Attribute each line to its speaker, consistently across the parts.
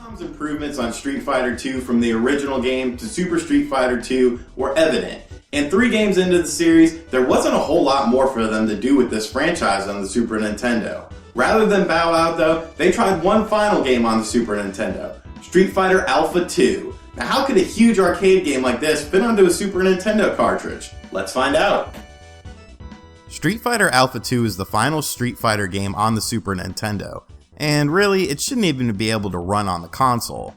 Speaker 1: Capcom's improvements on Street Fighter II from the original game to Super Street Fighter II were evident, and 3 games into the series, there wasn't a whole lot more for them to do with this franchise on the Super Nintendo. Rather than bow out though, they tried one final game on the Super Nintendo, Street Fighter Alpha 2. Now how could a huge arcade game like this fit onto a Super Nintendo cartridge? Let's find out.
Speaker 2: Street Fighter Alpha 2 is the final Street Fighter game on the Super Nintendo, and really, it shouldn't even be able to run on the console.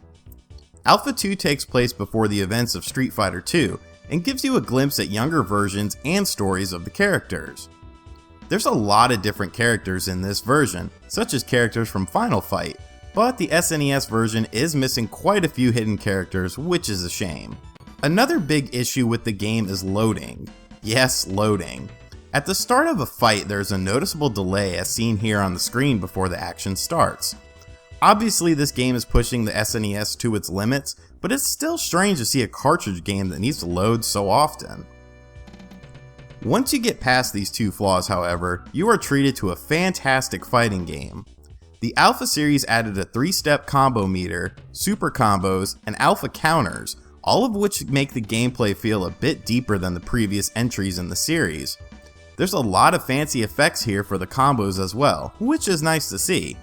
Speaker 2: Alpha 2 takes place before the events of Street Fighter 2, and gives you a glimpse at younger versions and stories of the characters. There's a lot of different characters in this version, such as characters from Final Fight, but the SNES version is missing quite a few hidden characters, which is a shame. Another big issue with the game is loading. Yes, loading. At the start of a fight, there's a noticeable delay as seen here on the screen before the action starts. Obviously this game is pushing the SNES to its limits, but it's still strange to see a cartridge game that needs to load so often. Once you get past these 2 flaws, however, you are treated to a fantastic fighting game. The Alpha series added a 3-step combo meter, super combos, and alpha counters, all of which make the gameplay feel a bit deeper than the previous entries in the series. There's a lot of fancy effects here for the combos as well, which is nice to see.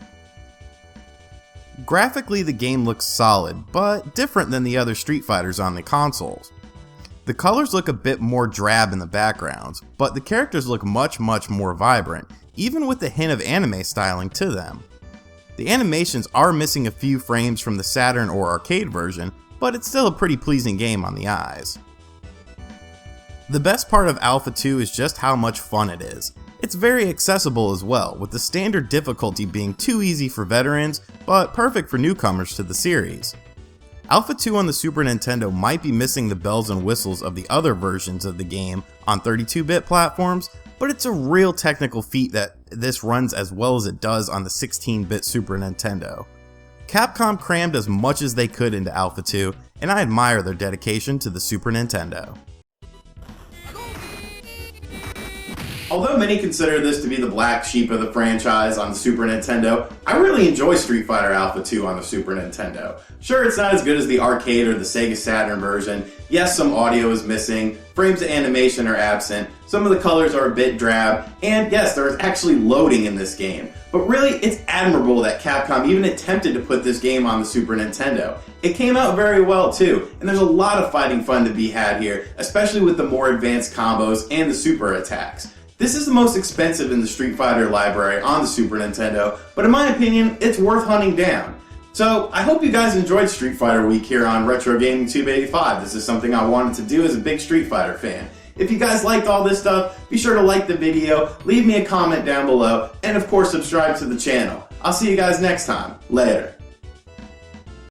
Speaker 2: Graphically, the game looks solid, but different than the other Street Fighters on the consoles. The colors look a bit more drab in the backgrounds, but the characters look much more vibrant, even with a hint of anime styling to them. The animations are missing a few frames from the Saturn or Arcade version, but it's still a pretty pleasing game on the eyes. The best part of Alpha 2 is just how much fun it is. It's very accessible as well, with the standard difficulty being too easy for veterans, but perfect for newcomers to the series. Alpha 2 on the Super Nintendo might be missing the bells and whistles of the other versions of the game on 32-bit platforms, but it's a real technical feat that this runs as well as it does on the 16-bit Super Nintendo. Capcom crammed as much as they could into Alpha 2, and I admire their dedication to the Super Nintendo.
Speaker 1: Although many consider this to be the black sheep of the franchise on the Super Nintendo, I really enjoy Street Fighter Alpha 2 on the Super Nintendo. Sure, it's not as good as the arcade or the Sega Saturn version. Yes, some audio is missing, frames of animation are absent, some of the colors are a bit drab, and yes, there is actually loading in this game. But really, it's admirable that Capcom even attempted to put this game on the Super Nintendo. It came out very well too, and there's a lot of fighting fun to be had here, especially with the more advanced combos and the super attacks. This is the most expensive in the Street Fighter library on the Super Nintendo, but in my opinion, it's worth hunting down. So, I hope you guys enjoyed Street Fighter Week here on Retro Gaming Tube 85. This is something I wanted to do as a big Street Fighter fan. If you guys liked all this stuff, be sure to like the video, leave me a comment down below, and of course subscribe to the channel. I'll see you guys next time. Later.